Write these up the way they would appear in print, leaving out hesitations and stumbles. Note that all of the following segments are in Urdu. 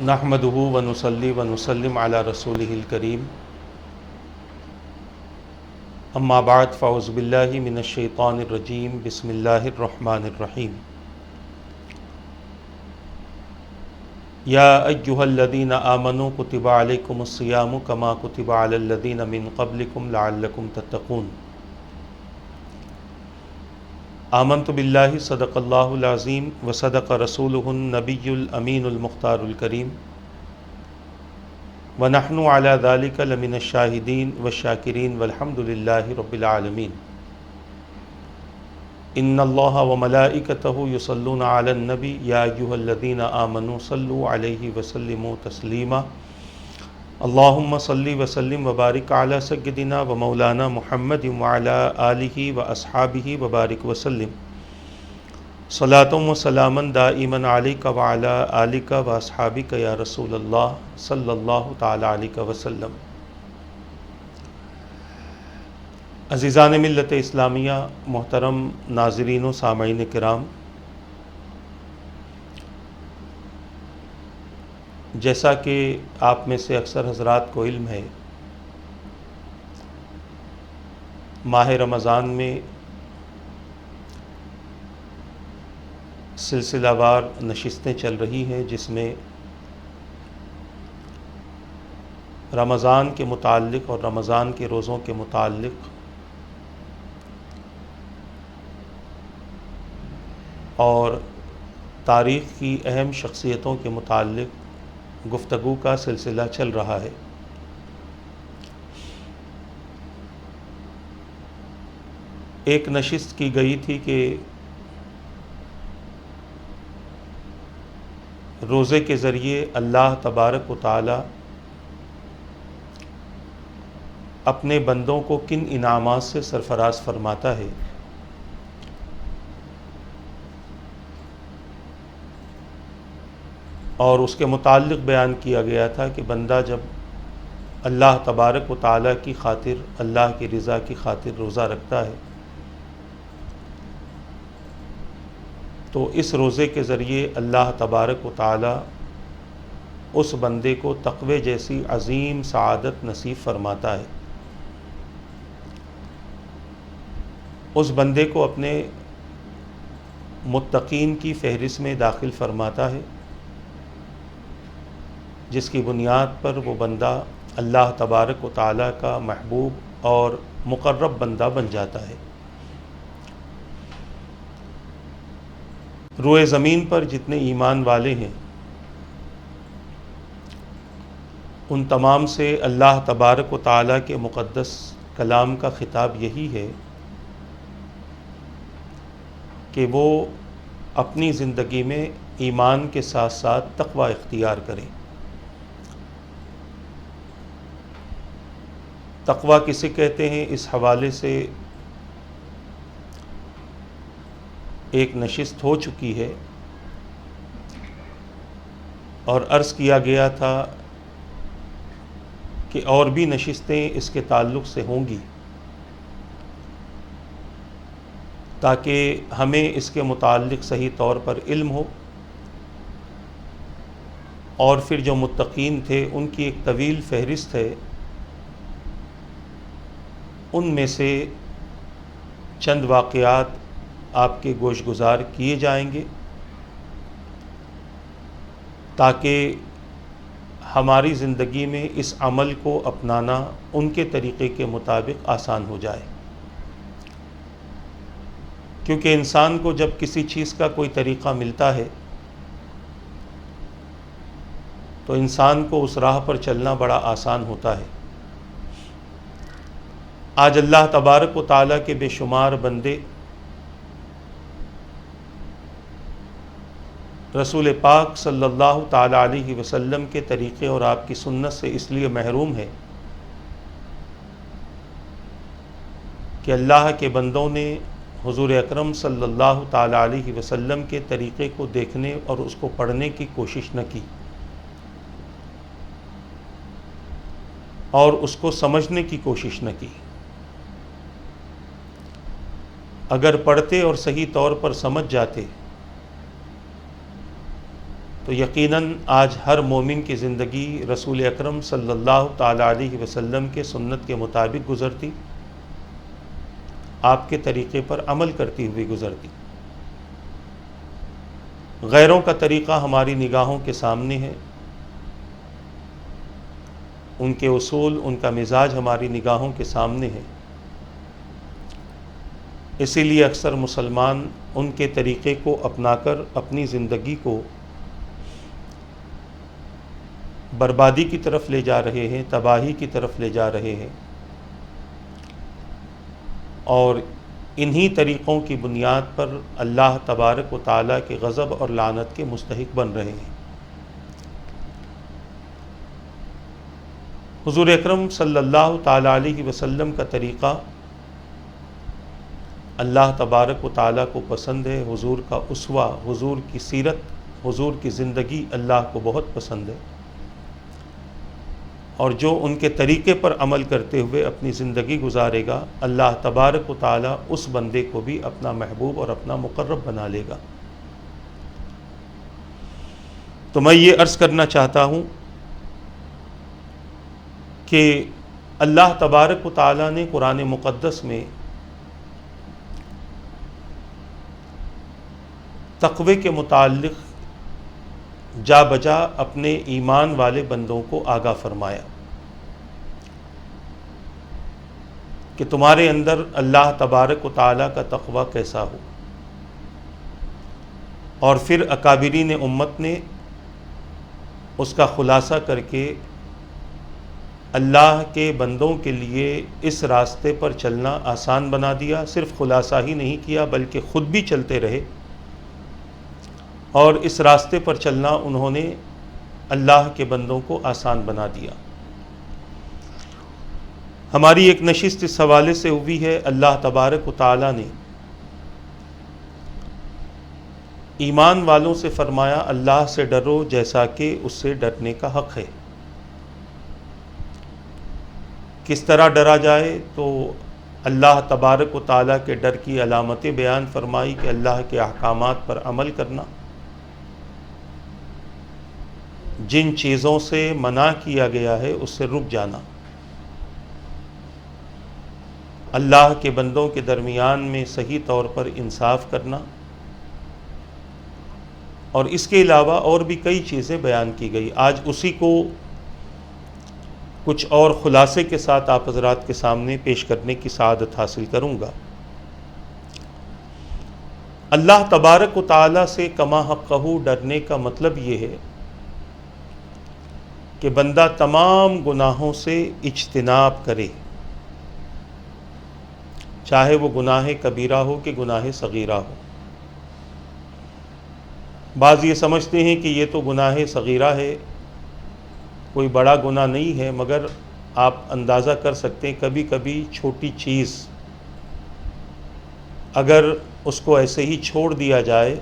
نحمدہ ونصلی ونسلم علی رسولہ الکریم اما بعد فاعوذ باللہ من الشیطان الرجیم بسم اللہ الرحمن الرحیم یا ایہا الذین آمنوا کتب علیکم الصیام کما کتب علی الذین من قبلکم لعلکم تتقون آمنت باللہ صدق اللہ العظیم وصدق رسولہ النبی الامین المختار الکریم ونحن علی ذلک لمن الشاہدین والشاکرین والحمد للہ رب العالمین ان اللہ وملائکتہ یصلون علی النبی یا ایہا الذین آمنوا صلوا علیہ وسلموا تسلیما اللہم صلی وسلم وبارک علی سیدنا و مولانا محمد وعلی آلہ واصحابہ وبارک وسلم صلاۃ و سلاما دائما علیک وعلی آلک واصحابک یا رسول اللہ صلی اللہ تعالی علیہ وسلم۔ عزیزان ملت اسلامیہ، محترم ناظرین و سامعین کرام، جیسا کہ آپ میں سے اکثر حضرات کو علم ہے، ماہ رمضان میں سلسلہ وار نشستیں چل رہی ہیں جس میں رمضان کے متعلق اور رمضان کے روزوں کے متعلق اور تاریخ کی اہم شخصیتوں کے متعلق گفتگو کا سلسلہ چل رہا ہے۔ ایک نشست کی گئی تھی کہ روزے کے ذریعے اللہ تبارک و تعالی اپنے بندوں کو کن انعامات سے سرفراز فرماتا ہے، اور اس کے متعلق بیان کیا گیا تھا کہ بندہ جب اللہ تبارک و تعالیٰ کی خاطر، اللہ کی رضا کی خاطر روزہ رکھتا ہے تو اس روزے کے ذریعے اللہ تبارک و تعالیٰ اس بندے کو تقوی جیسی عظیم سعادت نصیب فرماتا ہے، اس بندے کو اپنے متقین کی فہرست میں داخل فرماتا ہے، جس کی بنیاد پر وہ بندہ اللہ تبارک و تعالیٰ کا محبوب اور مقرب بندہ بن جاتا ہے۔ روئے زمین پر جتنے ایمان والے ہیں ان تمام سے اللہ تبارک و تعالیٰ کے مقدس کلام کا خطاب یہی ہے کہ وہ اپنی زندگی میں ایمان کے ساتھ ساتھ تقوی اختیار کریں۔ تقوی کسے کہتے ہیں، اس حوالے سے ایک نشست ہو چکی ہے اور عرض کیا گیا تھا کہ اور بھی نشستیں اس کے تعلق سے ہوں گی تاکہ ہمیں اس کے متعلق صحیح طور پر علم ہو، اور پھر جو متقین تھے ان کی ایک طویل فہرست ہے، ان میں سے چند واقعات آپ کے گوش گزار کیے جائیں گے تاکہ ہماری زندگی میں اس عمل کو اپنانا ان کے طریقے کے مطابق آسان ہو جائے، کیونکہ انسان کو جب کسی چیز کا کوئی طریقہ ملتا ہے تو انسان کو اس راہ پر چلنا بڑا آسان ہوتا ہے۔ آج اللہ تبارک و تعالیٰ کے بے شمار بندے رسول پاک صلی اللہ تعالیٰ علیہ وسلم کے طریقے اور آپ کی سنت سے اس لیے محروم ہیں کہ اللہ کے بندوں نے حضور اکرم صلی اللہ تعالیٰ علیہ وسلم کے طریقے کو دیکھنے اور اس کو پڑھنے کی کوشش نہ کی اور اس کو سمجھنے کی کوشش نہ کی۔ اگر پڑھتے اور صحیح طور پر سمجھ جاتے تو یقیناً آج ہر مومن کی زندگی رسول اکرم صلی اللہ تعالیٰ علیہ وسلم کے سنت کے مطابق گزرتی، آپ کے طریقے پر عمل کرتی ہوئی گزرتی۔ غیروں کا طریقہ ہماری نگاہوں کے سامنے ہے، ان کے اصول، ان کا مزاج ہماری نگاہوں کے سامنے ہے، اسی لیے اکثر مسلمان ان کے طریقے کو اپنا کر اپنی زندگی کو بربادی کی طرف لے جا رہے ہیں، تباہی کی طرف لے جا رہے ہیں، اور انہی طریقوں کی بنیاد پر اللہ تبارک و تعالیٰ کے غضب اور لعنت کے مستحق بن رہے ہیں۔ حضور اکرم صلی اللہ تعالیٰ علیہ وسلم کا طریقہ اللہ تبارک و تعالیٰ کو پسند ہے، حضور کا اسوہ، حضور کی سیرت، حضور کی زندگی اللہ کو بہت پسند ہے، اور جو ان کے طریقے پر عمل کرتے ہوئے اپنی زندگی گزارے گا، اللہ تبارک و تعالیٰ اس بندے کو بھی اپنا محبوب اور اپنا مقرب بنا لے گا۔ تو میں یہ عرض کرنا چاہتا ہوں کہ اللہ تبارک و تعالیٰ نے قرآن مقدس میں تقوی کے متعلق جا بجا اپنے ایمان والے بندوں کو آگاہ فرمایا کہ تمہارے اندر اللہ تبارک و تعالیٰ کا تقوی کیسا ہو، اور پھر اکابرین امت نے اس کا خلاصہ کر کے اللہ کے بندوں کے لیے اس راستے پر چلنا آسان بنا دیا۔ صرف خلاصہ ہی نہیں کیا بلکہ خود بھی چلتے رہے، اور اس راستے پر چلنا انہوں نے اللہ کے بندوں کو آسان بنا دیا۔ ہماری ایک نشست اس حوالے سے ہوئی ہے، اللہ تبارک و تعالیٰ نے ایمان والوں سے فرمایا اللہ سے ڈرو جیسا کہ اس سے ڈرنے کا حق ہے۔ کس طرح ڈرا جائے؟ تو اللہ تبارک و تعالیٰ کے ڈر کی علامتیں بیان فرمائی کہ اللہ کے احکامات پر عمل کرنا، جن چیزوں سے منع کیا گیا ہے اس سے رک جانا، اللہ کے بندوں کے درمیان میں صحیح طور پر انصاف کرنا، اور اس کے علاوہ اور بھی کئی چیزیں بیان کی گئی۔ آج اسی کو کچھ اور خلاصے کے ساتھ آپ حضرات کے سامنے پیش کرنے کی سعادت حاصل کروں گا۔ اللہ تبارک و تعالیٰ سے کما حقہ ڈرنے کا مطلب یہ ہے کہ بندہ تمام گناہوں سے اجتناب کرے، چاہے وہ گناہ کبیرہ ہو کہ گناہ صغیرہ ہو۔ بعض یہ سمجھتے ہیں کہ یہ تو گناہ صغیرہ ہے، کوئی بڑا گناہ نہیں ہے، مگر آپ اندازہ کر سکتے ہیں کبھی کبھی چھوٹی چیز اگر اس کو ایسے ہی چھوڑ دیا جائے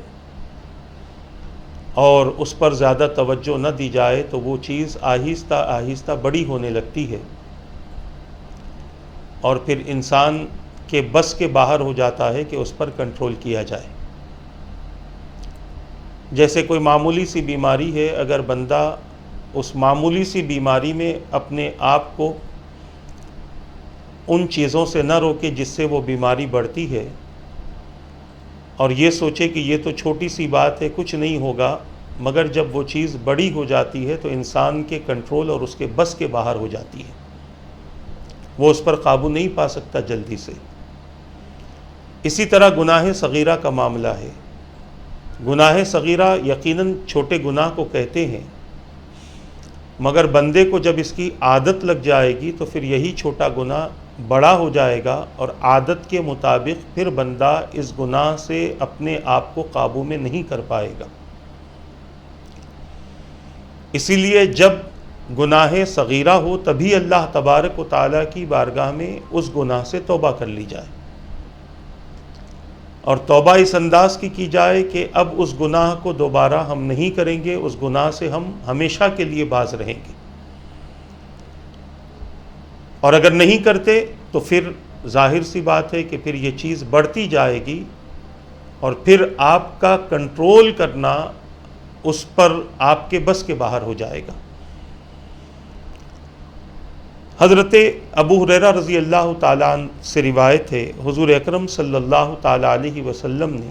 اور اس پر زیادہ توجہ نہ دی جائے تو وہ چیز آہستہ آہستہ بڑی ہونے لگتی ہے، اور پھر انسان کے بس کے باہر ہو جاتا ہے کہ اس پر کنٹرول کیا جائے۔ جیسے کوئی معمولی سی بیماری ہے، اگر بندہ اس معمولی سی بیماری میں اپنے آپ کو ان چیزوں سے نہ روکے جس سے وہ بیماری بڑھتی ہے، اور یہ سوچے کہ یہ تو چھوٹی سی بات ہے کچھ نہیں ہوگا، مگر جب وہ چیز بڑی ہو جاتی ہے تو انسان کے کنٹرول اور اس کے بس کے باہر ہو جاتی ہے، وہ اس پر قابو نہیں پا سکتا جلدی سے۔ اسی طرح گناہ صغیرہ کا معاملہ ہے۔ گناہ صغیرہ یقیناً چھوٹے گناہ کو کہتے ہیں، مگر بندے کو جب اس کی عادت لگ جائے گی تو پھر یہی چھوٹا گناہ بڑا ہو جائے گا، اور عادت کے مطابق پھر بندہ اس گناہ سے اپنے آپ کو قابو میں نہیں کر پائے گا۔ اسی لیے جب گناہ صغیرہ ہو تبھی اللہ تبارک و تعالیٰ کی بارگاہ میں اس گناہ سے توبہ کر لی جائے، اور توبہ اس انداز کی جائے کہ اب اس گناہ کو دوبارہ ہم نہیں کریں گے، اس گناہ سے ہم ہمیشہ کے لیے باز رہیں گے، اور اگر نہیں کرتے تو پھر ظاہر سی بات ہے کہ پھر یہ چیز بڑھتی جائے گی، اور پھر آپ کا کنٹرول کرنا اس پر آپ کے بس کے باہر ہو جائے گا۔ حضرت ابو ہریرہ رضی اللہ تعالیٰ عنہ سے روایت ہے، حضور اکرم صلی اللہ تعالیٰ علیہ وسلم نے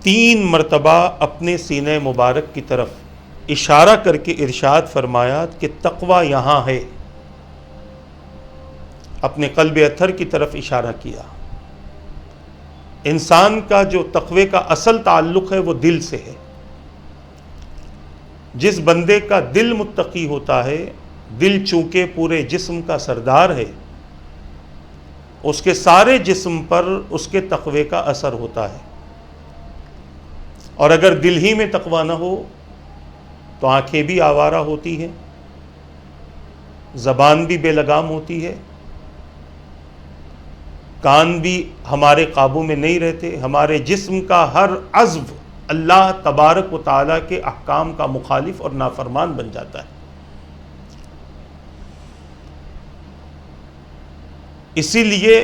3 مرتبہ اپنے سینہ مبارک کی طرف اشارہ کر کے ارشاد فرمایا کہ تقویٰ یہاں ہے، اپنے قلب اطہر کی طرف اشارہ کیا۔ انسان کا جو تقوی کا اصل تعلق ہے وہ دل سے ہے۔ جس بندے کا دل متقی ہوتا ہے، دل چونکہ پورے جسم کا سردار ہے، اس کے سارے جسم پر اس کے تقوی کا اثر ہوتا ہے۔ اور اگر دل ہی میں تقوی نہ ہو تو آنکھیں بھی آوارہ ہوتی ہیں، زبان بھی بے لگام ہوتی ہے، کان بھی ہمارے قابو میں نہیں رہتے، ہمارے جسم کا ہر عضو اللہ تبارک و تعالیٰ کے احکام کا مخالف اور نافرمان بن جاتا ہے۔ اسی لیے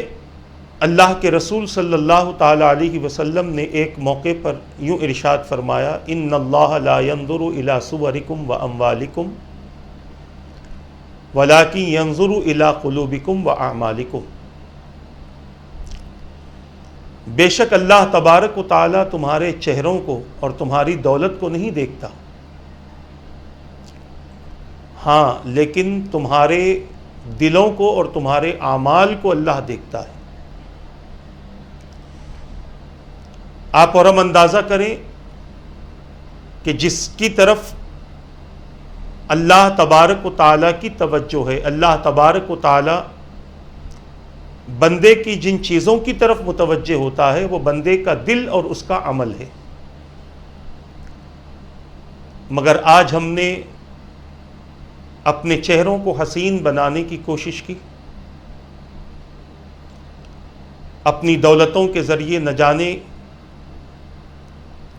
اللہ کے رسول صلی اللہ تعالیٰ علیہ وسلم نے ایک موقع پر یوں ارشاد فرمایا، ان اللہ لا ينظر الى صورکم واموالکم ولکن ينظر الى قلوبکم واعمالکم۔ بے شک اللہ تبارک و تعالیٰ تمہارے چہروں کو اور تمہاری دولت کو نہیں دیکھتا، ہاں لیکن تمہارے دلوں کو اور تمہارے اعمال کو اللہ دیکھتا ہے۔ آپ اور ہم اندازہ کریں کہ جس کی طرف اللہ تبارک و تعالیٰ کی توجہ ہے، اللہ تبارک و تعالیٰ بندے کی جن چیزوں کی طرف متوجہ ہوتا ہے وہ بندے کا دل اور اس کا عمل ہے۔ مگر آج ہم نے اپنے چہروں کو حسین بنانے کی کوشش کی، اپنی دولتوں کے ذریعے نہ جانے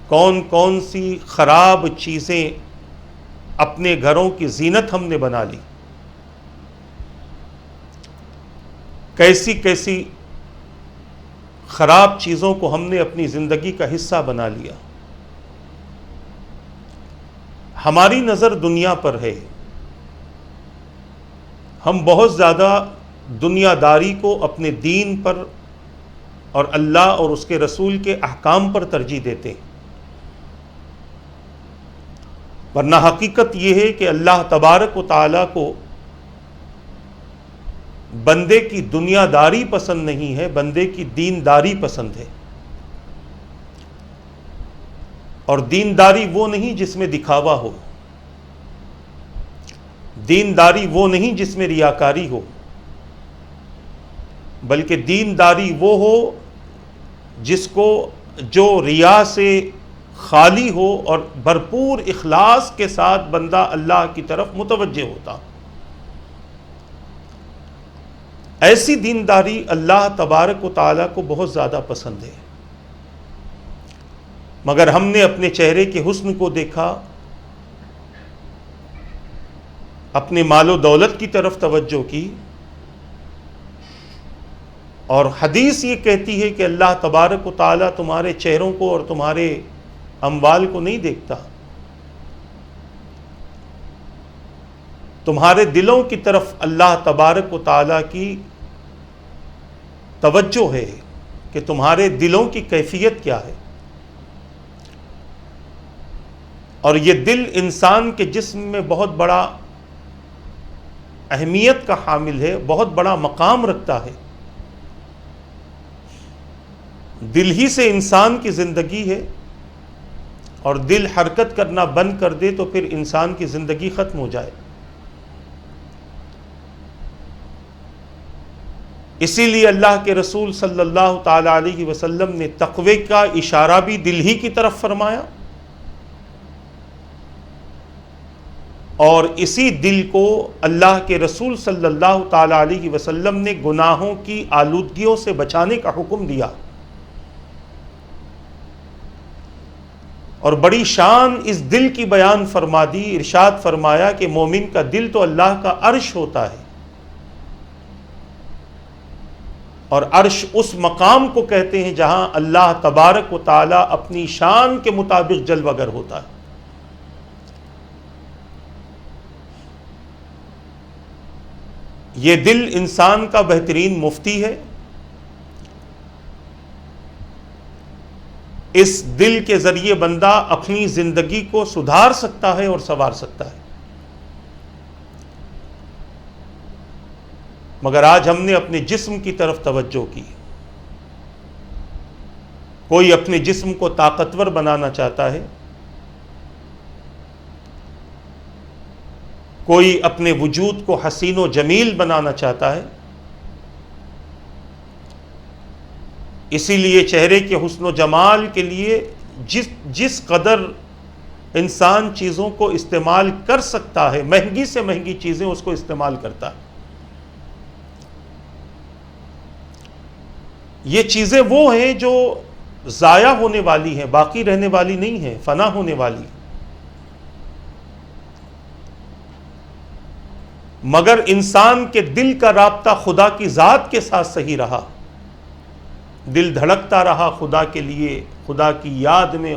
کون کون سی خراب چیزیں اپنے گھروں کی زینت ہم نے بنا لی، کیسی کیسی خراب چیزوں کو ہم نے اپنی زندگی کا حصہ بنا لیا۔ ہماری نظر دنیا پر ہے، ہم بہت زیادہ دنیا داری کو اپنے دین پر اور اللہ اور اس کے رسول کے احکام پر ترجیح دیتے ہیں، ورنہ حقیقت یہ ہے کہ اللہ تبارک و تعالیٰ کو بندے کی دنیا داری پسند نہیں ہے، بندے کی دینداری پسند ہے۔ اور دینداری وہ نہیں جس میں دکھاوا ہو، دینداری وہ نہیں جس میں ریاکاری ہو، بلکہ دینداری وہ ہو جس کو جو ریا سے خالی ہو اور بھرپور اخلاص کے ساتھ بندہ اللہ کی طرف متوجہ ہوتا۔ ایسی دینداری اللہ تبارک و تعالیٰ کو بہت زیادہ پسند ہے۔ مگر ہم نے اپنے چہرے کے حسن کو دیکھا، اپنے مال و دولت کی طرف توجہ کی، اور حدیث یہ کہتی ہے کہ اللہ تبارک و تعالیٰ تمہارے چہروں کو اور تمہارے اموال کو نہیں دیکھتا، تمہارے دلوں کی طرف اللہ تبارک و تعالیٰ کی توجہ ہے کہ تمہارے دلوں کی کیفیت کیا ہے۔ اور یہ دل انسان کے جسم میں بہت بڑا اہمیت کا حامل ہے، بہت بڑا مقام رکھتا ہے۔ دل ہی سے انسان کی زندگی ہے، اور دل حرکت کرنا بند کر دے تو پھر انسان کی زندگی ختم ہو جائے۔ اسی لیے اللہ کے رسول صلی اللہ تعالی علیہ وسلم نے تقوی کا اشارہ بھی دل ہی کی طرف فرمایا، اور اسی دل کو اللہ کے رسول صلی اللہ تعالی علیہ وسلم نے گناہوں کی آلودگیوں سے بچانے کا حکم دیا۔ اور بڑی شان اس دل کی بیان فرما دی، ارشاد فرمایا کہ مومن کا دل تو اللہ کا عرش ہوتا ہے، اور عرش اس مقام کو کہتے ہیں جہاں اللہ تبارک و تعالی اپنی شان کے مطابق جلوہ گر ہوتا ہے۔ یہ دل انسان کا بہترین مفتی ہے۔ اس دل کے ذریعے بندہ اپنی زندگی کو سدھار سکتا ہے اور سنوار سکتا ہے۔ مگر آج ہم نے اپنے جسم کی طرف توجہ کی۔ کوئی اپنے جسم کو طاقتور بنانا چاہتا ہے، کوئی اپنے وجود کو حسین و جمیل بنانا چاہتا ہے، اسی لیے چہرے کے حسن و جمال کے لیے جس قدر انسان چیزوں کو استعمال کر سکتا ہے، مہنگی سے مہنگی چیزیں اس کو استعمال کرتا ہے۔ یہ چیزیں وہ ہیں جو ضائع ہونے والی ہیں، باقی رہنے والی نہیں ہیں، فنا ہونے والی۔ مگر انسان کے دل کا رابطہ خدا کی ذات کے ساتھ صحیح رہا، دل دھڑکتا رہا خدا کے لیے، خدا کی یاد میں،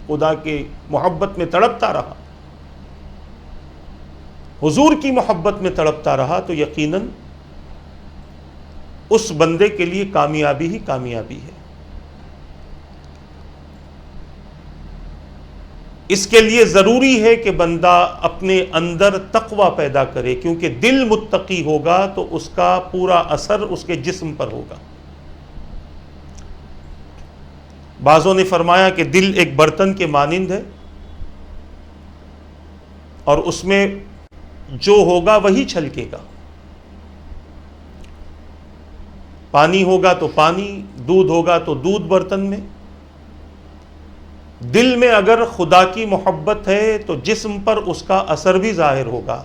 خدا کے محبت میں تڑپتا رہا، حضور کی محبت میں تڑپتا رہا، تو یقیناً اس بندے کے لیے کامیابی ہی کامیابی ہے۔ اس کے لیے ضروری ہے کہ بندہ اپنے اندر تقوی پیدا کرے، کیونکہ دل متقی ہوگا تو اس کا پورا اثر اس کے جسم پر ہوگا۔ بعضوں نے فرمایا کہ دل ایک برتن کے مانند ہے، اور اس میں جو ہوگا وہی چھلکے گا۔ پانی ہوگا تو پانی، دودھ ہوگا تو دودھ برتن میں۔ دل میں اگر خدا کی محبت ہے تو جسم پر اس کا اثر بھی ظاہر ہوگا،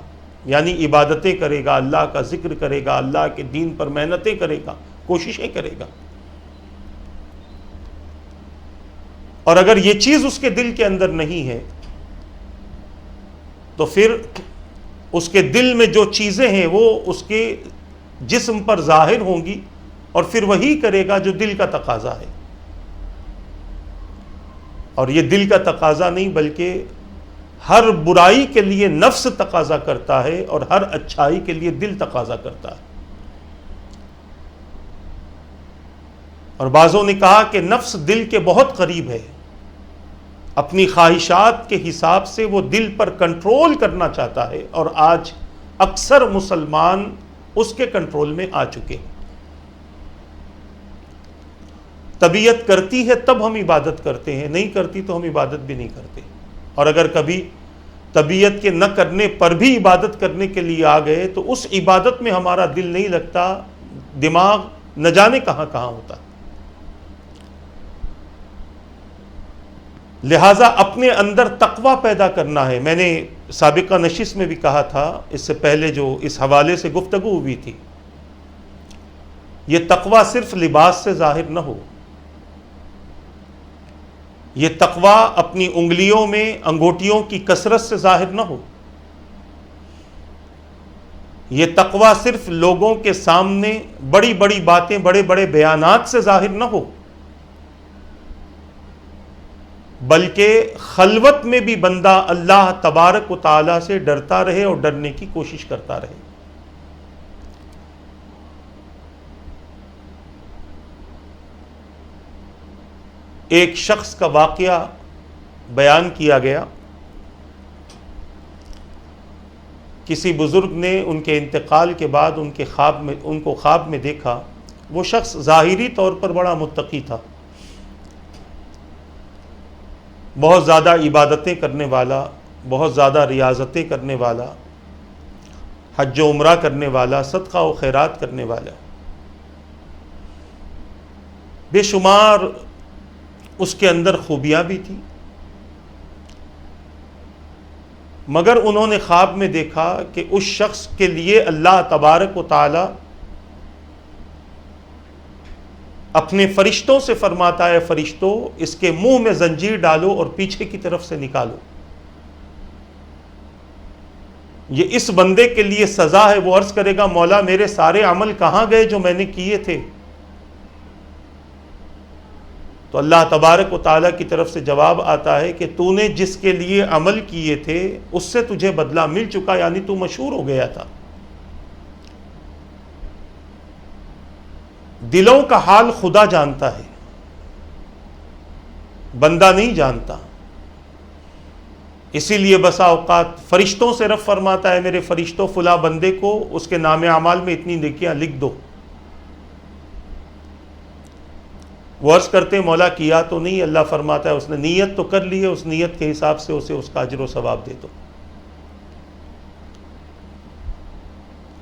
یعنی عبادتیں کرے گا، اللہ کا ذکر کرے گا، اللہ کے دین پر محنتیں کرے گا، کوششیں کرے گا۔ اور اگر یہ چیز اس کے دل کے اندر نہیں ہے تو پھر اس کے دل میں جو چیزیں ہیں وہ اس کے جسم پر ظاہر ہوں گی، اور پھر وہی کرے گا جو دل کا تقاضا ہے۔ اور یہ دل کا تقاضا نہیں، بلکہ ہر برائی کے لیے نفس تقاضا کرتا ہے، اور ہر اچھائی کے لیے دل تقاضا کرتا ہے۔ اور بعضوں نے کہا کہ نفس دل کے بہت قریب ہے، اپنی خواہشات کے حساب سے وہ دل پر کنٹرول کرنا چاہتا ہے، اور آج اکثر مسلمان اس کے کنٹرول میں آ چکے ہیں۔ طبیعت کرتی ہے تب ہم عبادت کرتے ہیں، نہیں کرتی تو ہم عبادت بھی نہیں کرتے۔ اور اگر کبھی طبیعت کے نہ کرنے پر بھی عبادت کرنے کے لیے آ گئے تو اس عبادت میں ہمارا دل نہیں لگتا، دماغ نہ جانے کہاں کہاں ہوتا۔ لہٰذا اپنے اندر تقوی پیدا کرنا ہے۔ میں نے سابقہ نشست میں بھی کہا تھا، اس سے پہلے جو اس حوالے سے گفتگو ہوئی تھی، یہ تقوی صرف لباس سے ظاہر نہ ہو، یہ تقوی اپنی انگلیوں میں انگوٹھیوں کی کثرت سے ظاہر نہ ہو، یہ تقوی صرف لوگوں کے سامنے بڑی بڑی باتیں، بڑے بڑے بیانات سے ظاہر نہ ہو، بلکہ خلوت میں بھی بندہ اللہ تبارک و تعالیٰ سے ڈرتا رہے اور ڈرنے کی کوشش کرتا رہے۔ ایک شخص کا واقعہ بیان کیا گیا، کسی بزرگ نے ان کے انتقال کے بعد ان کو خواب میں دیکھا۔ وہ شخص ظاہری طور پر بڑا متقی تھا، بہت زیادہ عبادتیں کرنے والا، بہت زیادہ ریاضتیں کرنے والا، حج و عمرہ کرنے والا، صدقہ و خیرات کرنے والا، بے شمار اس کے اندر خوبیاں بھی تھیں۔ مگر انہوں نے خواب میں دیکھا کہ اس شخص کے لیے اللہ تبارک و تعالی اپنے فرشتوں سے فرماتا ہے، فرشتوں اس کے منہ میں زنجیر ڈالو اور پیچھے کی طرف سے نکالو، یہ اس بندے کے لیے سزا ہے۔ وہ عرض کرے گا، مولا میرے سارے عمل کہاں گئے جو میں نے کیے تھے؟ تو اللہ تبارک و تعالیٰ کی طرف سے جواب آتا ہے کہ تو نے جس کے لیے عمل کیے تھے اس سے تجھے بدلہ مل چکا، یعنی تو مشہور ہو گیا تھا۔ دلوں کا حال خدا جانتا ہے، بندہ نہیں جانتا۔ اسی لیے بسا اوقات فرشتوں سے رب فرماتا ہے میرے فرشتوں فلاں بندے کو اس کے نام اعمال میں اتنی نیکیاں لکھ دو۔ وہ عرض کرتے مولا کیا تو نہیں، اللہ فرماتا ہے اس نے نیت تو کر لی ہے، اس نیت کے حساب سے اسے اس کا اجر و ثواب دے دو۔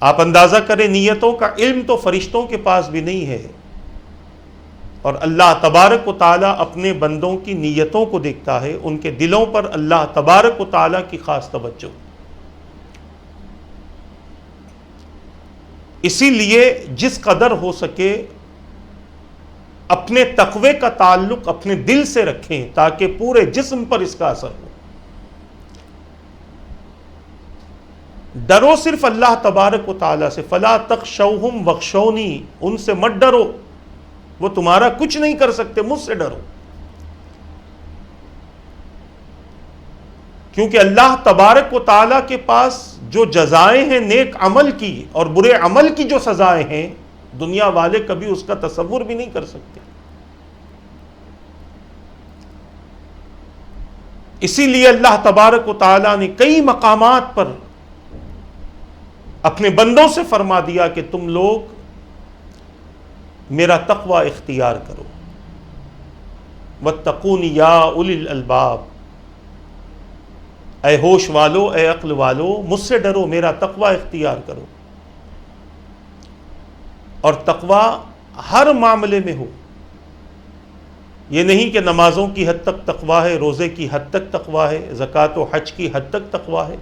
آپ اندازہ کریں نیتوں کا علم تو فرشتوں کے پاس بھی نہیں ہے، اور اللہ تبارک و تعالیٰ اپنے بندوں کی نیتوں کو دیکھتا ہے، ان کے دلوں پر اللہ تبارک و تعالیٰ کی خاص توجہ۔ اسی لیے جس قدر ہو سکے اپنے تقوی کا تعلق اپنے دل سے رکھیں تاکہ پورے جسم پر اس کا اثر ہو۔ ڈرو صرف اللہ تبارک و تعالیٰ سے، فلا تخشوہم واخشونی، ان سے مت ڈرو، وہ تمہارا کچھ نہیں کر سکتے، مجھ سے ڈرو۔ کیونکہ اللہ تبارک و تعالیٰ کے پاس جو جزائیں ہیں نیک عمل کی اور برے عمل کی جو سزائیں ہیں، دنیا والے کبھی اس کا تصور بھی نہیں کر سکتے۔ اسی لیے اللہ تبارک و تعالیٰ نے کئی مقامات پر اپنے بندوں سے فرما دیا کہ تم لوگ میرا تقوی اختیار کرو، واتقونی یا اولی الالباب، اے ہوش والو، اے عقل والو، مجھ سے ڈرو، میرا تقوی اختیار کرو۔ اور تقوی ہر معاملے میں ہو، یہ نہیں کہ نمازوں کی حد تک تقوی ہے، روزے کی حد تک تقوی ہے، زکوٰۃ و حج کی حد تک تقوی ہے،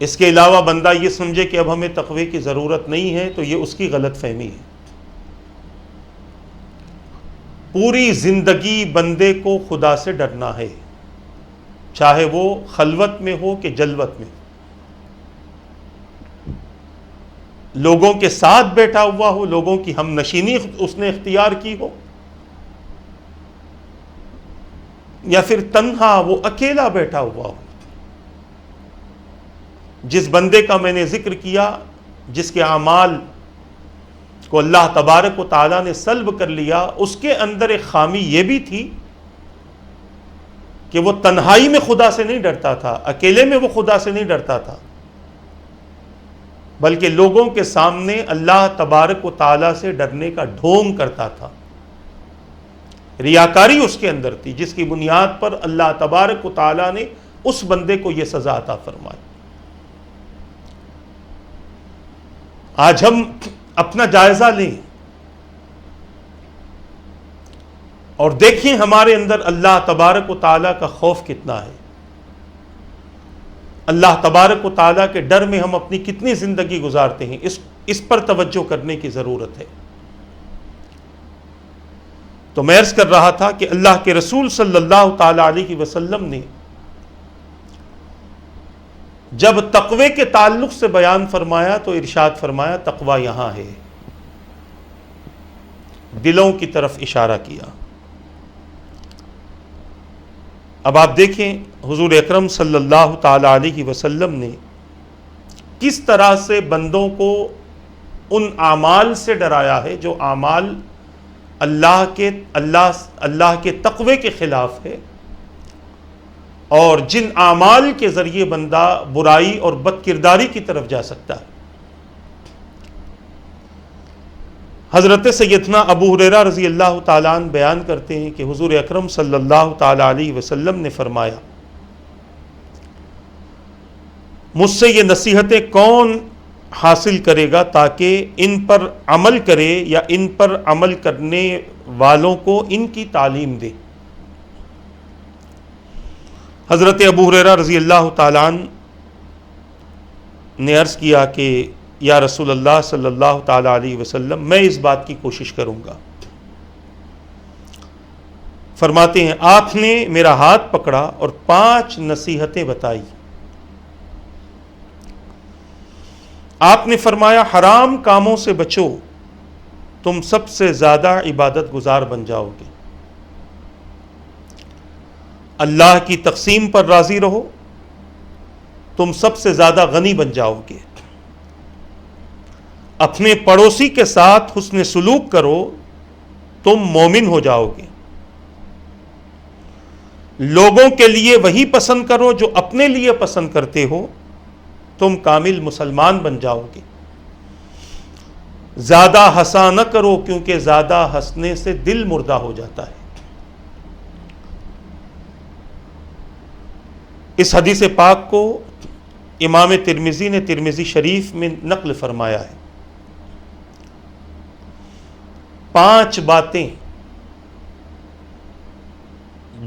اس کے علاوہ بندہ یہ سمجھے کہ اب ہمیں تقوی کی ضرورت نہیں ہے تو یہ اس کی غلط فہمی ہے۔ پوری زندگی بندے کو خدا سے ڈرنا ہے، چاہے وہ خلوت میں ہو کہ جلوت میں، لوگوں کے ساتھ بیٹھا ہوا ہو، لوگوں کی ہم نشینی اس نے اختیار کی ہو، یا پھر تنہا وہ اکیلا بیٹھا ہوا ہو۔ جس بندے کا میں نے ذکر کیا جس کے اعمال کو اللہ تبارک و تعالیٰ نے سلب کر لیا، اس کے اندر ایک خامی یہ بھی تھی کہ وہ تنہائی میں خدا سے نہیں ڈرتا تھا، اکیلے میں وہ خدا سے نہیں ڈرتا تھا، بلکہ لوگوں کے سامنے اللہ تبارک و تعالیٰ سے ڈرنے کا ڈھونگ کرتا تھا۔ ریاکاری اس کے اندر تھی، جس کی بنیاد پر اللہ تبارک و تعالیٰ نے اس بندے کو یہ سزا عطا فرمائی۔ آج ہم اپنا جائزہ لیں اور دیکھیں ہمارے اندر اللہ تبارک و تعالیٰ کا خوف کتنا ہے، اللہ تبارک و تعالیٰ کے ڈر میں ہم اپنی کتنی زندگی گزارتے ہیں، اس پر توجہ کرنے کی ضرورت ہے۔ تو میں عرض کر رہا تھا کہ اللہ کے رسول صلی اللہ تعالیٰ علیہ وسلم نے جب تقوی کے تعلق سے بیان فرمایا تو ارشاد فرمایا تقوی یہاں ہے، دلوں کی طرف اشارہ کیا۔ اب آپ دیکھیں حضور اکرم صلی اللہ تعالی علیہ وسلم نے کس طرح سے بندوں کو ان اعمال سے ڈرایا ہے جو اعمال اللہ کے تقوی کے خلاف ہے، اور جن اعمال کے ذریعے بندہ برائی اور بد کرداری کی طرف جا سکتا ہے۔ حضرت سیدنا ابو ہریرہ رضی اللہ تعالیٰ عنہ بیان کرتے ہیں کہ حضور اکرم صلی اللہ تعالیٰ علیہ وسلم نے فرمایا مجھ سے یہ نصیحتیں کون حاصل کرے گا تاکہ ان پر عمل کرے یا ان پر عمل کرنے والوں کو ان کی تعلیم دے۔ حضرت ابو ہریرہ رضی اللہ تعالیٰ عنہ نے عرض کیا کہ یا رسول اللہ صلی اللہ تعالیٰ علیہ وسلم میں اس بات کی کوشش کروں گا۔ فرماتے ہیں آپ نے میرا ہاتھ پکڑا اور 5 نصیحتیں بتائی۔ آپ نے فرمایا حرام کاموں سے بچو تم سب سے زیادہ عبادت گزار بن جاؤ گے۔ اللہ کی تقسیم پر راضی رہو، تم سب سے زیادہ غنی بن جاؤ گے۔ اپنے پڑوسی کے ساتھ حسن سلوک کرو، تم مومن ہو جاؤ گے۔ لوگوں کے لیے وہی پسند کرو جو اپنے لیے پسند کرتے ہو، تم کامل مسلمان بن جاؤ گے۔ زیادہ ہنسا نہ کرو کیونکہ زیادہ ہنسنے سے دل مردہ ہو جاتا ہے۔ اس حدیث پاک کو امام ترمذی نے ترمذی شریف میں نقل فرمایا ہے۔ 5 باتیں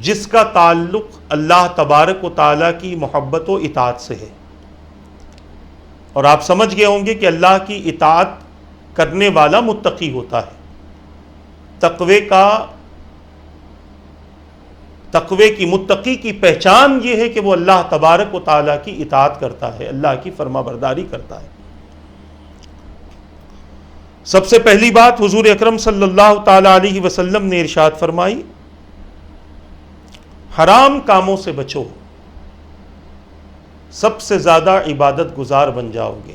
جس کا تعلق اللہ تبارک و تعالیٰ کی محبت و اطاعت سے ہے، اور آپ سمجھ گئے ہوں گے کہ اللہ کی اطاعت کرنے والا متقی ہوتا ہے۔ تقوی کی متقی کی پہچان یہ ہے کہ وہ اللہ تبارک و تعالیٰ کی اطاعت کرتا ہے، اللہ کی فرما برداری کرتا ہے۔ سب سے پہلی بات حضور اکرم صلی اللہ تعالی علیہ وسلم نے ارشاد فرمائی، حرام کاموں سے بچو، سب سے زیادہ عبادت گزار بن جاؤ گے۔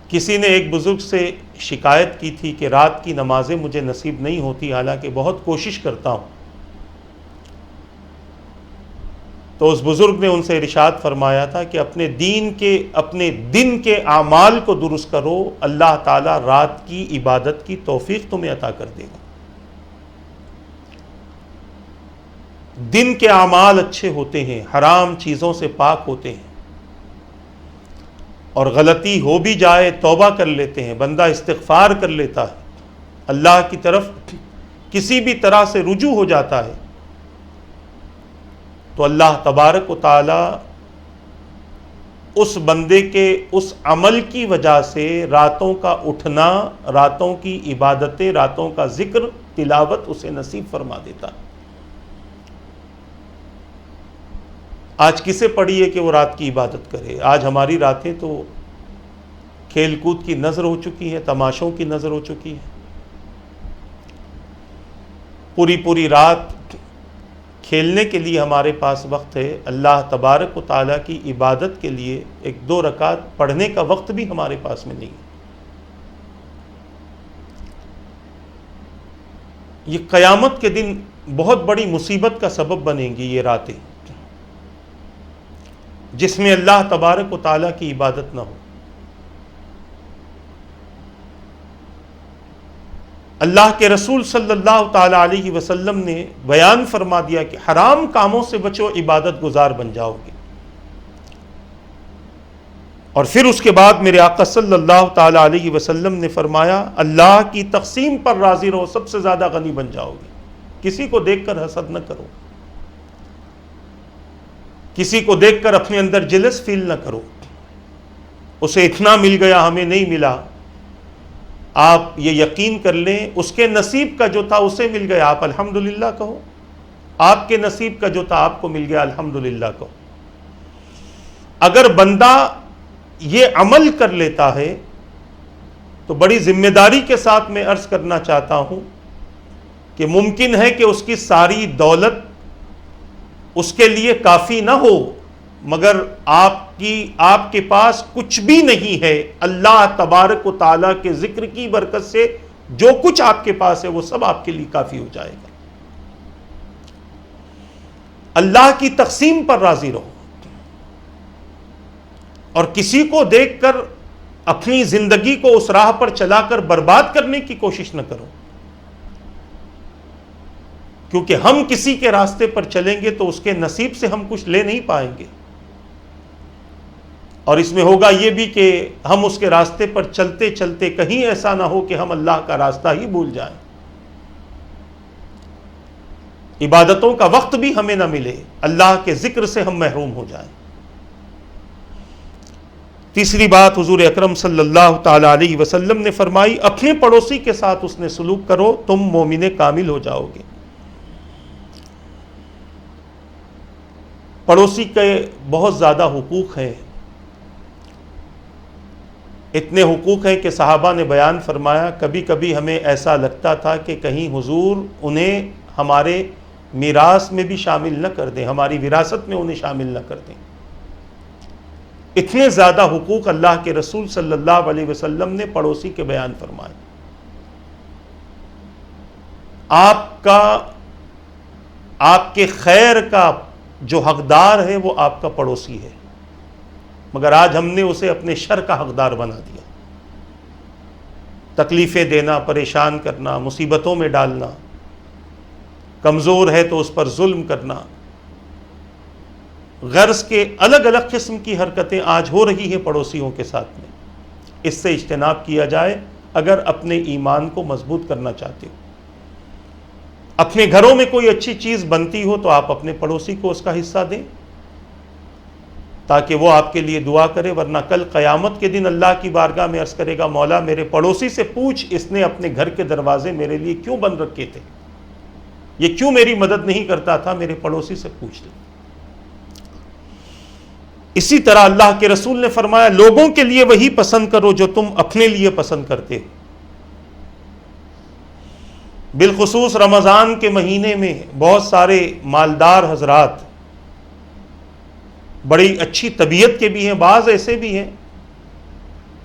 کسی نے ایک بزرگ سے شکایت کی تھی کہ رات کی نمازیں مجھے نصیب نہیں ہوتی، حالانکہ بہت کوشش کرتا ہوں۔ تو اس بزرگ نے ان سے ارشاد فرمایا تھا کہ اپنے دن کے اعمال کو درست کرو، اللہ تعالیٰ رات کی عبادت کی توفیق تمہیں عطا کر دے گا۔ دن کے اعمال اچھے ہوتے ہیں، حرام چیزوں سے پاک ہوتے ہیں، اور غلطی ہو بھی جائے توبہ کر لیتے ہیں، بندہ استغفار کر لیتا ہے، اللہ کی طرف کسی بھی طرح سے رجوع ہو جاتا ہے، تو اللہ تبارک و تعالی اس بندے کے اس عمل کی وجہ سے راتوں کا اٹھنا، راتوں کی عبادتیں، راتوں کا ذکر تلاوت اسے نصیب فرما دیتا ہے۔ آج کسے پڑی ہے کہ وہ رات کی عبادت کرے؟ آج ہماری راتیں تو کھیل کود کی نظر ہو چکی ہیں، تماشوں کی نظر ہو چکی ہے۔ پوری رات کھیلنے کے لیے ہمارے پاس وقت ہے، اللہ تبارک و تعالیٰ کی عبادت کے لیے 1-2 رکعت پڑھنے کا وقت بھی ہمارے پاس میں نہیں ہے۔ یہ قیامت کے دن بہت بڑی مصیبت کا سبب بنیں گی یہ راتیں، جس میں اللہ تبارک و تعالیٰ کی عبادت نہ ہو۔ اللہ کے رسول صلی اللہ تعالی علیہ وسلم نے بیان فرما دیا کہ حرام کاموں سے بچو، عبادت گزار بن جاؤ گے۔ اور پھر اس کے بعد میرے آقا صلی اللہ تعالی علیہ وسلم نے فرمایا، اللہ کی تقسیم پر راضی رہو، سب سے زیادہ غنی بن جاؤ گے۔ کسی کو دیکھ کر حسد نہ کرو، کسی کو دیکھ کر اپنے اندر جلس فیل نہ کرو، اسے اتنا مل گیا ہمیں نہیں ملا۔ آپ یہ یقین کر لیں، اس کے نصیب کا جو تھا اسے مل گیا، آپ الحمدللہ کہو۔ آپ کے نصیب کا جو تھا آپ کو مل گیا، الحمدللہ کہو۔ اگر بندہ یہ عمل کر لیتا ہے تو بڑی ذمہ داری کے ساتھ میں عرض کرنا چاہتا ہوں کہ ممکن ہے کہ اس کی ساری دولت اس کے لیے کافی نہ ہو، مگر آپ کے پاس کچھ بھی نہیں ہے، اللہ تبارک و تعالیٰ کے ذکر کی برکت سے جو کچھ آپ کے پاس ہے وہ سب آپ کے لیے کافی ہو جائے گا۔ اللہ کی تقسیم پر راضی رہو، اور کسی کو دیکھ کر اپنی زندگی کو اس راہ پر چلا کر برباد کرنے کی کوشش نہ کرو، کیونکہ ہم کسی کے راستے پر چلیں گے تو اس کے نصیب سے ہم کچھ لے نہیں پائیں گے، اور اس میں ہوگا یہ بھی کہ ہم اس کے راستے پر چلتے چلتے کہیں ایسا نہ ہو کہ ہم اللہ کا راستہ ہی بھول جائیں، عبادتوں کا وقت بھی ہمیں نہ ملے، اللہ کے ذکر سے ہم محروم ہو جائیں۔ تیسری بات حضور اکرم صلی اللہ تعالی علیہ وسلم نے فرمائی، اپنے پڑوسی کے ساتھ اس نے سلوک کرو، تم مومن کامل ہو جاؤ گے۔ پڑوسی کے بہت زیادہ حقوق ہیں۔ اتنے حقوق ہیں کہ صحابہ نے بیان فرمایا کبھی کبھی ہمیں ایسا لگتا تھا کہ کہیں حضور انہیں ہمارے میراث میں بھی شامل نہ کر دیں، ہماری وراثت میں انہیں شامل نہ کر دیں۔ اتنے زیادہ حقوق اللہ کے رسول صلی اللہ علیہ وسلم نے پڑوسی کے بیان فرمائے۔ آپ کے خیر کا جو حقدار ہے وہ آپ کا پڑوسی ہے، مگر آج ہم نے اسے اپنے شر کا حقدار بنا دیا۔ تکلیفیں دینا، پریشان کرنا، مصیبتوں میں ڈالنا، کمزور ہے تو اس پر ظلم کرنا، غرض کے الگ الگ قسم کی حرکتیں آج ہو رہی ہیں پڑوسیوں کے ساتھ میں۔ اس سے اجتناب کیا جائے اگر اپنے ایمان کو مضبوط کرنا چاہتے ہو۔ اپنے گھروں میں کوئی اچھی چیز بنتی ہو تو آپ اپنے پڑوسی کو اس کا حصہ دیں تاکہ وہ آپ کے لیے دعا کرے، ورنہ کل قیامت کے دن اللہ کی بارگاہ میں عرض کرے گا مولا میرے پڑوسی سے پوچھ اس نے اپنے گھر کے دروازے میرے لیے کیوں بند رکھے تھے، یہ کیوں میری مدد نہیں کرتا تھا، میرے پڑوسی سے پوچھ لے۔ اسی طرح اللہ کے رسول نے فرمایا لوگوں کے لیے وہی پسند کرو جو تم اپنے لیے پسند کرتے ہو۔ بالخصوص رمضان کے مہینے میں بہت سارے مالدار حضرات بڑی اچھی طبیعت کے بھی ہیں، بعض ایسے بھی ہیں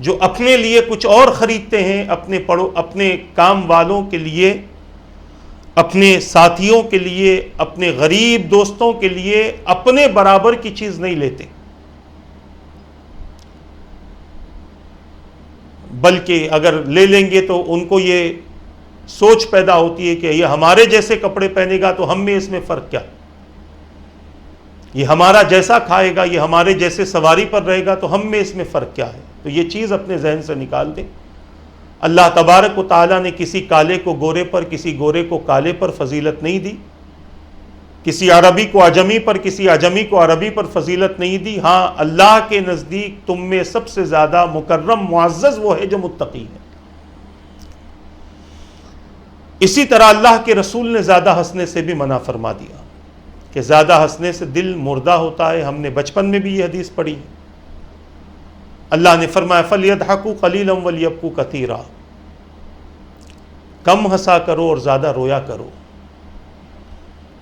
جو اپنے لیے کچھ اور خریدتے ہیں، اپنے کام والوں کے لیے، اپنے ساتھیوں کے لیے، اپنے غریب دوستوں کے لیے اپنے برابر کی چیز نہیں لیتے، بلکہ اگر لے لیں گے تو ان کو یہ سوچ پیدا ہوتی ہے کہ یہ ہمارے جیسے کپڑے پہنے گا تو ہم میں اس میں فرق کیا، یہ ہمارا جیسا کھائے گا، یہ ہمارے جیسے سواری پر رہے گا تو ہم میں اس میں فرق کیا ہے۔ تو یہ چیز اپنے ذہن سے نکال دیں۔ اللہ تبارک و تعالیٰ نے کسی کالے کو گورے پر، کسی گورے کو کالے پر فضیلت نہیں دی، کسی عربی کو اعجمی پر، کسی اعجمی کو عربی پر فضیلت نہیں دی۔ ہاں اللہ کے نزدیک تم میں سب سے زیادہ مکرم معزز وہ ہے جو متقی ہے۔ اسی طرح اللہ کے رسول نے زیادہ ہنسنے سے بھی منع فرما دیا کہ زیادہ ہنسنے سے دل مردہ ہوتا ہے۔ ہم نے بچپن میں بھی یہ حدیث پڑھی ہے۔ اللہ نے فرمایا فَلْيَضْحَكُوا قَلِيلًا وَلْيَبْكُوا كَثِيرًا، کم ہنسا کرو اور زیادہ رویا کرو،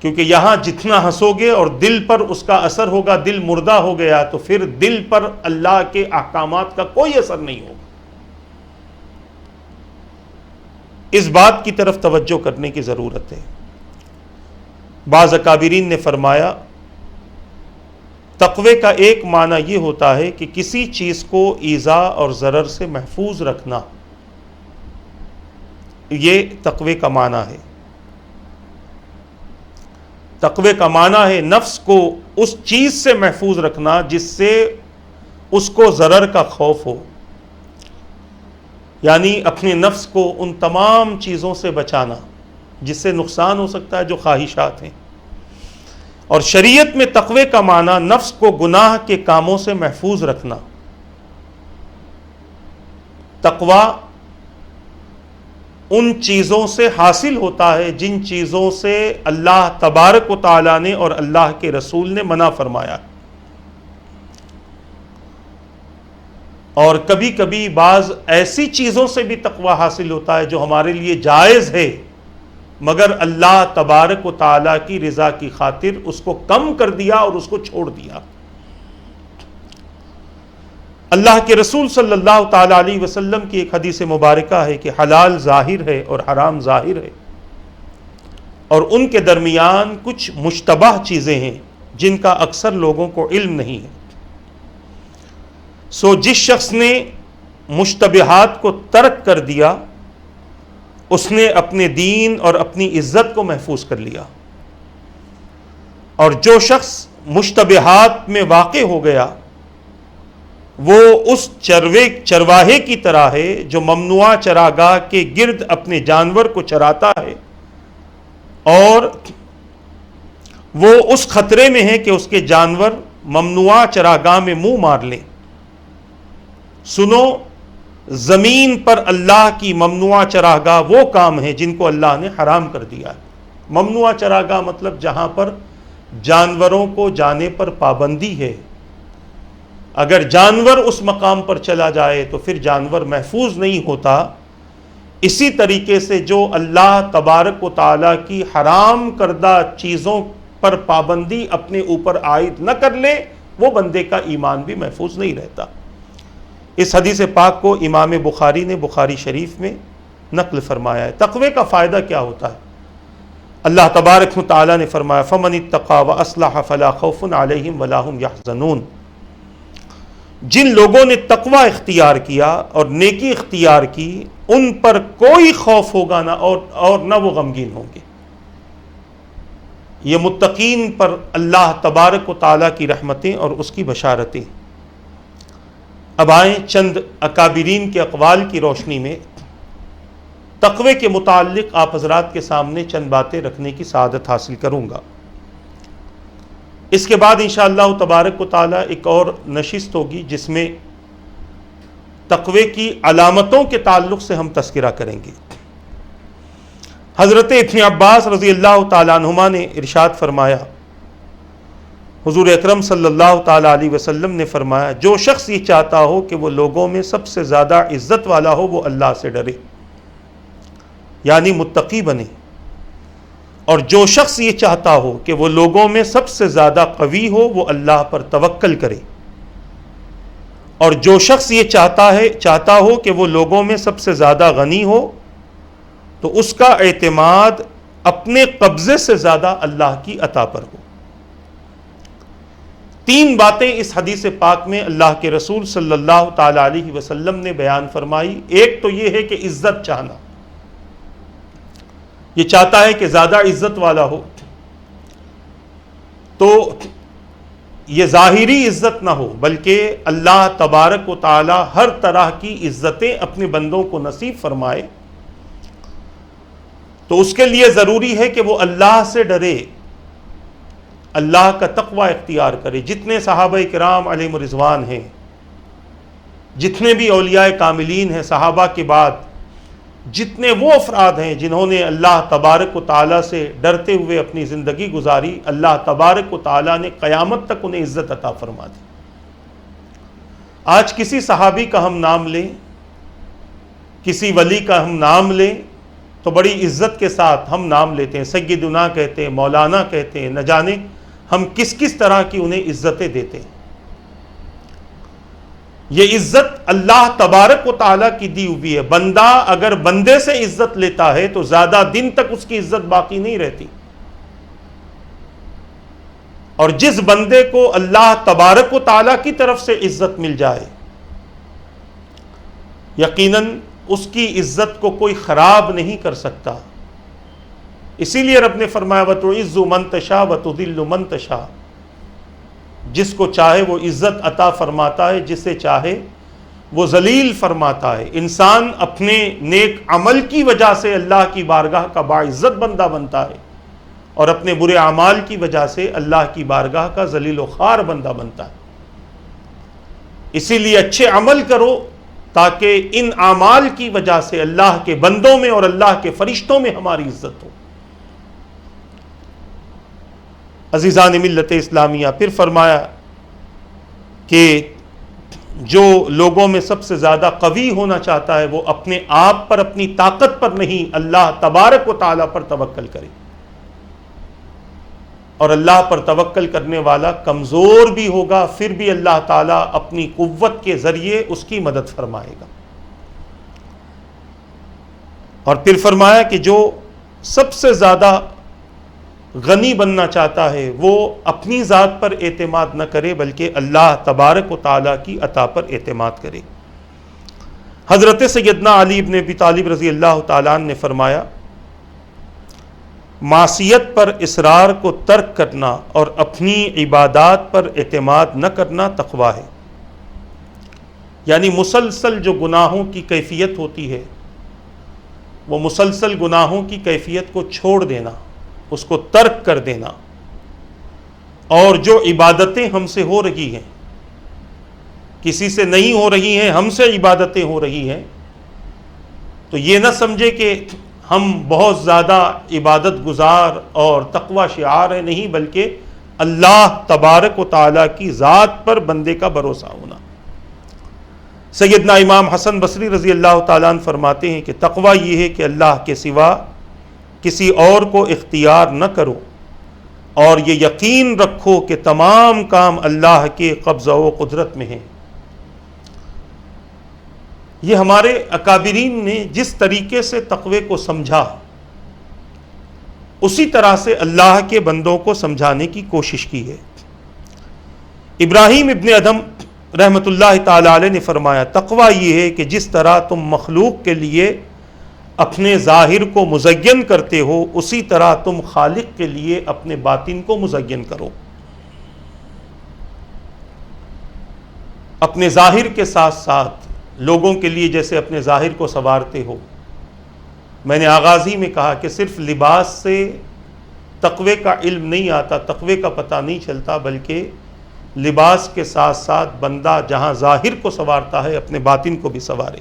کیونکہ یہاں جتنا ہنسو گے اور دل پر اس کا اثر ہوگا، دل مردہ ہو گیا تو پھر دل پر اللہ کے احکامات کا کوئی اثر نہیں ہوگا۔ اس بات کی طرف توجہ کرنے کی ضرورت ہے۔ بعض اکابرین نے فرمایا تقوی کا ایک معنی یہ ہوتا ہے کہ کسی چیز کو ایذا اور ضرر سے محفوظ رکھنا، یہ تقوی کا معنی ہے۔ تقوی کا معنی ہے نفس کو اس چیز سے محفوظ رکھنا جس سے اس کو ضرر کا خوف ہو، یعنی اپنے نفس کو ان تمام چیزوں سے بچانا جس سے نقصان ہو سکتا ہے، جو خواہشات ہیں۔ اور شریعت میں تقوی کا معنی نفس کو گناہ کے کاموں سے محفوظ رکھنا۔ تقوی ان چیزوں سے حاصل ہوتا ہے جن چیزوں سے اللہ تبارک و تعالیٰ نے اور اللہ کے رسول نے منع فرمایا۔ اور کبھی کبھی بعض ایسی چیزوں سے بھی تقوی حاصل ہوتا ہے جو ہمارے لیے جائز ہے، مگر اللہ تبارک و تعالیٰ کی رضا کی خاطر اس کو کم کر دیا اور اس کو چھوڑ دیا۔ اللہ کے رسول صلی اللہ تعالیٰ علیہ وسلم کی ایک حدیث مبارکہ ہے کہ حلال ظاہر ہے اور حرام ظاہر ہے، اور ان کے درمیان کچھ مشتبہ چیزیں ہیں جن کا اکثر لوگوں کو علم نہیں ہے۔ سو جس شخص نے مشتبہات کو ترک کر دیا اس نے اپنے دین اور اپنی عزت کو محفوظ کر لیا، اور جو شخص مشتبہات میں واقع ہو گیا وہ اس چرواہے کی طرح ہے جو ممنوعہ چراگاہ کے گرد اپنے جانور کو چراتا ہے، اور وہ اس خطرے میں ہے کہ اس کے جانور ممنوعہ چراگاہ میں منہ مار لیں۔ سنو، زمین پر اللہ کی ممنوعہ چراگاہ وہ کام ہیں جن کو اللہ نے حرام کر دیا ہے۔ ممنوعہ چراگاہ مطلب جہاں پر جانوروں کو جانے پر پابندی ہے۔ اگر جانور اس مقام پر چلا جائے تو پھر جانور محفوظ نہیں ہوتا. اسی طریقے سے جو اللہ تبارک و تعالیٰ کی حرام کردہ چیزوں پر پابندی اپنے اوپر عائد نہ کر لے وہ بندے کا ایمان بھی محفوظ نہیں رہتا. اس حدیث پاک کو امام بخاری نے بخاری شریف میں نقل فرمایا ہے. تقوی کا فائدہ کیا ہوتا ہے؟ اللہ تبارک و تعالیٰ نے فرمایا فَمَنِ اتَّقَىٰ وَأَصْلَحَ فَلَا خَوْفٌ عَلَيْهِمْ وَلَا هُمْ يَحْزَنُونَ. جن لوگوں نے تقوی اختیار کیا اور نیکی اختیار کی ان پر کوئی خوف ہوگا نہ اور نہ وہ غمگین ہوں گے. یہ متقین پر اللہ تبارک و تعالیٰ کی رحمتیں اور اس کی بشارتیں. اب آئیں چند اکابرین کے اقوال کی روشنی میں تقوی کے متعلق آپ حضرات کے سامنے چند باتیں رکھنے کی سعادت حاصل کروں گا. اس کے بعد انشاءاللہ تبارک و تعالیٰ ایک اور نشست ہوگی جس میں تقوی کی علامتوں کے تعلق سے ہم تذکرہ کریں گے. حضرت ابن عباس رضی اللہ تعالیٰ عنہما نے ارشاد فرمایا حضور اکرم صلی اللہ تعالیٰ علیہ وسلم نے فرمایا جو شخص یہ چاہتا ہو کہ وہ لوگوں میں سب سے زیادہ عزت والا ہو وہ اللہ سے ڈرے یعنی متقی بنے، اور جو شخص یہ چاہتا ہو کہ وہ لوگوں میں سب سے زیادہ قوی ہو وہ اللہ پر توکل کرے، اور جو شخص یہ چاہتا ہو کہ وہ لوگوں میں سب سے زیادہ غنی ہو تو اس کا اعتماد اپنے قبضے سے زیادہ اللہ کی عطا پر ہو. تین باتیں اس حدیث پاک میں اللہ کے رسول صلی اللہ تعالی علیہ وسلم نے بیان فرمائی. ایک تو یہ ہے کہ عزت چاہنا، یہ چاہتا ہے کہ زیادہ عزت والا ہو تو یہ ظاہری عزت نہ ہو بلکہ اللہ تبارک و تعالی ہر طرح کی عزتیں اپنے بندوں کو نصیب فرمائے. تو اس کے لیے ضروری ہے کہ وہ اللہ سے ڈرے، اللہ کا تقوی اختیار کرے. جتنے صحابہ کرام علیہم رضوان ہیں، جتنے بھی اولیاء کاملین ہیں صحابہ کے بعد، جتنے وہ افراد ہیں جنہوں نے اللہ تبارک و تعالیٰ سے ڈرتے ہوئے اپنی زندگی گزاری، اللہ تبارک و تعالیٰ نے قیامت تک انہیں عزت عطا فرما دی. آج کسی صحابی کا ہم نام لیں، کسی ولی کا ہم نام لیں تو بڑی عزت کے ساتھ ہم نام لیتے ہیں، سیدنا کہتے ہیں، مولانا کہتے ہیں، نہ جانے ہم کس کس طرح کی انہیں عزتیں دیتے ہیں. یہ عزت اللہ تبارک و تعالیٰ کی دی ہوئی ہے. بندہ اگر بندے سے عزت لیتا ہے تو زیادہ دن تک اس کی عزت باقی نہیں رہتی، اور جس بندے کو اللہ تبارک و تعالیٰ کی طرف سے عزت مل جائے یقیناً اس کی عزت کو کوئی خراب نہیں کر سکتا. اسی لیے رب نے فرمایا وَتُعِزُّ مَن تَشَاءُ وَتُذِلُّ مَن تَشَاءُ. جس کو چاہے وہ عزت عطا فرماتا ہے، جسے چاہے وہ ذلیل فرماتا ہے. انسان اپنے نیک عمل کی وجہ سے اللہ کی بارگاہ کا باعزت بندہ بنتا ہے اور اپنے برے اعمال کی وجہ سے اللہ کی بارگاہ کا ذلیل و خوار بندہ بنتا ہے. اسی لیے اچھے عمل کرو تاکہ ان اعمال کی وجہ سے اللہ کے بندوں میں اور اللہ کے فرشتوں میں ہماری عزت ہو. عزیزان ملت اسلامیہ، پھر فرمایا کہ جو لوگوں میں سب سے زیادہ قوی ہونا چاہتا ہے وہ اپنے آپ پر، اپنی طاقت پر نہیں، اللہ تبارک و تعالیٰ پر توکل کرے. اور اللہ پر توکل کرنے والا کمزور بھی ہوگا پھر بھی اللہ تعالیٰ اپنی قوت کے ذریعے اس کی مدد فرمائے گا. اور پھر فرمایا کہ جو سب سے زیادہ غنی بننا چاہتا ہے وہ اپنی ذات پر اعتماد نہ کرے بلکہ اللہ تبارک و تعالیٰ کی عطا پر اعتماد کرے. حضرت سیدنا علی بن ابی طالب رضی اللہ تعالیٰ عنہ نے فرمایا معصیت پر اصرار کو ترک کرنا اور اپنی عبادات پر اعتماد نہ کرنا تقویٰ ہے. یعنی مسلسل جو گناہوں کی کیفیت ہوتی ہے وہ مسلسل گناہوں کی کیفیت کو چھوڑ دینا، اس کو ترک کر دینا. اور جو عبادتیں ہم سے ہو رہی ہیں، کسی سے نہیں ہو رہی ہیں، ہم سے عبادتیں ہو رہی ہیں، تو یہ نہ سمجھے کہ ہم بہت زیادہ عبادت گزار اور تقوی شعار ہیں، نہیں، بلکہ اللہ تبارک و تعالیٰ کی ذات پر بندے کا بھروسہ ہونا۔ سیدنا امام حسن بصری رضی اللہ تعالیٰ عنہ فرماتے ہیں کہ تقویٰ یہ ہے کہ اللہ کے سوا کسی اور کو اختیار نہ کرو، اور یہ یقین رکھو کہ تمام کام اللہ کے قبضہ و قدرت میں ہیں۔ یہ ہمارے اکابرین نے جس طریقے سے تقوی کو سمجھا، اسی طرح سے اللہ کے بندوں کو سمجھانے کی کوشش کی ہے۔ ابراہیم ابن ادھم رحمۃ اللہ تعالی علیہ نے فرمایا تقویٰ یہ ہے کہ جس طرح تم مخلوق کے لیے اپنے ظاہر کو مزین کرتے ہو، اسی طرح تم خالق کے لیے اپنے باطن کو مزین کرو۔ اپنے ظاہر کے ساتھ ساتھ لوگوں کے لیے جیسے اپنے ظاہر کو سنوارتے ہو، میں نے آغاز ہی میں کہا کہ صرف لباس سے تقوی کا علم نہیں آتا، تقوی کا پتہ نہیں چلتا، بلکہ لباس کے ساتھ ساتھ بندہ جہاں ظاہر کو سنوارتا ہے اپنے باطن کو بھی سنوارے۔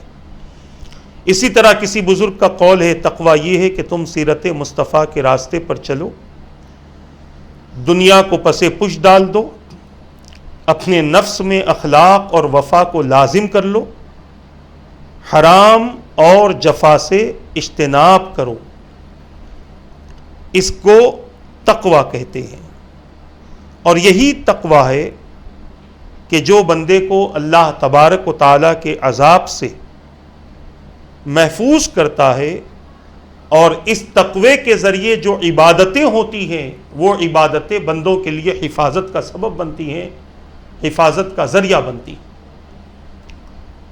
اسی طرح کسی بزرگ کا قول ہے تقویٰ یہ ہے کہ تم سیرت مصطفیٰ کے راستے پر چلو، دنیا کو پس پش ڈال دو، اپنے نفس میں اخلاق اور وفا کو لازم کر لو، حرام اور جفا سے اجتناب کرو۔ اس کو تقویٰ کہتے ہیں، اور یہی تقویٰ ہے کہ جو بندے کو اللہ تبارک و تعالیٰ کے عذاب سے محفوظ کرتا ہے، اور اس تقوی کے ذریعے جو عبادتیں ہوتی ہیں وہ عبادتیں بندوں کے لیے حفاظت کا سبب بنتی ہیں، حفاظت کا ذریعہ بنتی۔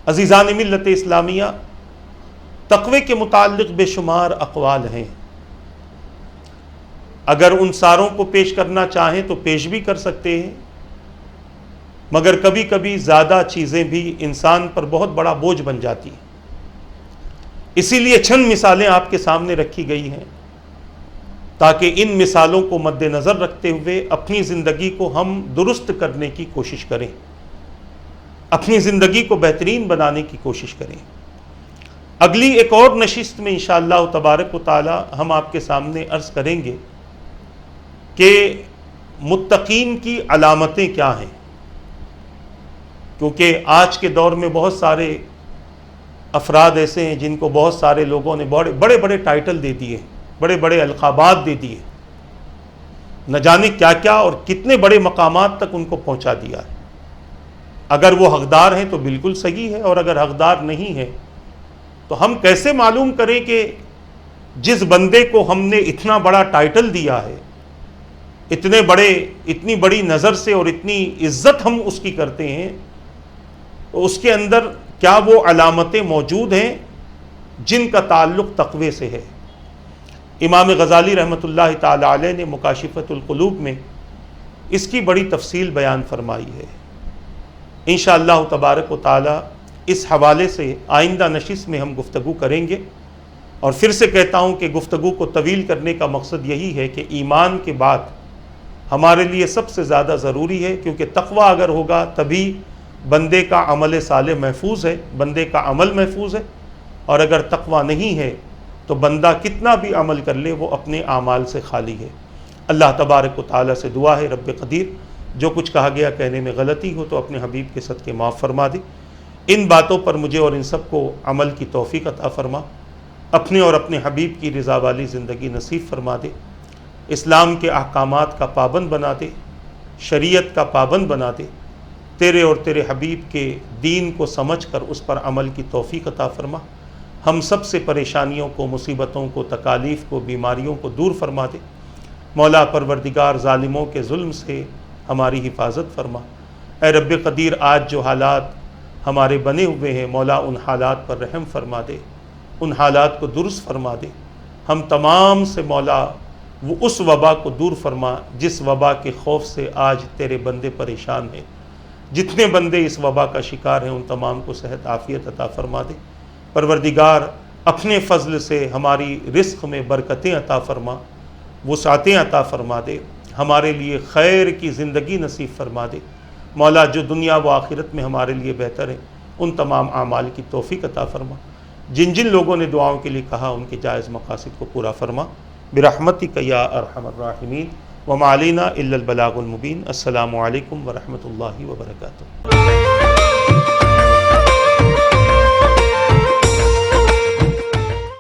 عزیزان ملت اسلامیہ، تقوی کے متعلق بے شمار اقوال ہیں، اگر ان ساروں کو پیش کرنا چاہیں تو پیش بھی کر سکتے ہیں، مگر کبھی کبھی زیادہ چیزیں بھی انسان پر بہت بڑا بوجھ بن جاتی ہیں۔ اسی لیے چند مثالیں آپ کے سامنے رکھی گئی ہیں تاکہ ان مثالوں کو مد نظر رکھتے ہوئے اپنی زندگی کو ہم درست کرنے کی کوشش کریں، اپنی زندگی کو بہترین بنانے کی کوشش کریں۔ اگلی ایک اور نشست میں انشاءاللہ تبارک و تعالی ہم آپ کے سامنے عرض کریں گے کہ متقین کی علامتیں کیا ہیں، کیونکہ آج کے دور میں بہت سارے افراد ایسے ہیں جن کو بہت سارے لوگوں نے بڑے بڑے ٹائٹل دے دیے، بڑے بڑے القابات دے دیے، نہ جانے کیا کیا اور کتنے بڑے مقامات تک ان کو پہنچا دیا ہے۔ اگر وہ حقدار ہیں تو بالکل صحیح ہے، اور اگر حقدار نہیں ہے تو ہم کیسے معلوم کریں کہ جس بندے کو ہم نے اتنا بڑا ٹائٹل دیا ہے، اتنی بڑی نظر سے اور اتنی عزت ہم اس کی کرتے ہیں، تو اس کے اندر کیا وہ علامتیں موجود ہیں جن کا تعلق تقوی سے ہے؟ امام غزالی رحمۃ اللہ تعالی علیہ نے مکاشفۃ القلوب میں اس کی بڑی تفصیل بیان فرمائی ہے۔ انشاءاللہ تبارک و تعالی اس حوالے سے آئندہ نشست میں ہم گفتگو کریں گے، اور پھر سے کہتا ہوں کہ گفتگو کو طویل کرنے کا مقصد یہی ہے کہ ایمان کے بعد ہمارے لیے سب سے زیادہ ضروری ہے، کیونکہ تقویٰ اگر ہوگا تبھی بندے کا عمل صالح محفوظ ہے، بندے کا عمل محفوظ ہے، اور اگر تقویٰ نہیں ہے تو بندہ کتنا بھی عمل کر لے وہ اپنے اعمال سے خالی ہے۔ اللہ تبارک و تعالیٰ سے دعا ہے رب قدیر جو کچھ کہا گیا کہنے میں غلطی ہو تو اپنے حبیب کے صدقے معاف فرما دے، ان باتوں پر مجھے اور ان سب کو عمل کی توفیق عطا فرما، اپنے اور اپنے حبیب کی رضا والی زندگی نصیب فرما دے، اسلام کے احکامات کا پابند بنا دے، شریعت کا پابند بنا دے، تیرے اور تیرے حبیب کے دین کو سمجھ کر اس پر عمل کی توفیق عطا فرما، ہم سب سے پریشانیوں کو، مصیبتوں کو، تکالیف کو، بیماریوں کو دور فرما دے۔ مولا پروردگار ظالموں کے ظلم سے ہماری حفاظت فرما۔ اے رب قدیر آج جو حالات ہمارے بنے ہوئے ہیں مولا ان حالات پر رحم فرما دے، ان حالات کو درست فرما دے، ہم تمام سے مولا وہ اس وبا کو دور فرما جس وبا کے خوف سے آج تیرے بندے پریشان ہیں، جتنے بندے اس وبا کا شکار ہیں ان تمام کو صحت عافیت عطا فرما دے۔ پروردگار اپنے فضل سے ہماری رزق میں برکتیں عطا فرما، وسعتیں عطا فرما دے، ہمارے لیے خیر کی زندگی نصیب فرما دے۔ مولا جو دنیا و آخرت میں ہمارے لیے بہتر ہے ان تمام اعمال کی توفیق عطا فرما۔ جن جن لوگوں نے دعاؤں کے لیے کہا ان کے جائز مقاصد کو پورا فرما، برحمتک یا ارحم الراحمین۔ وما علینا الا البلاغ المبین۔ السلام علیکم ورحمۃ اللہ وبرکاتہ۔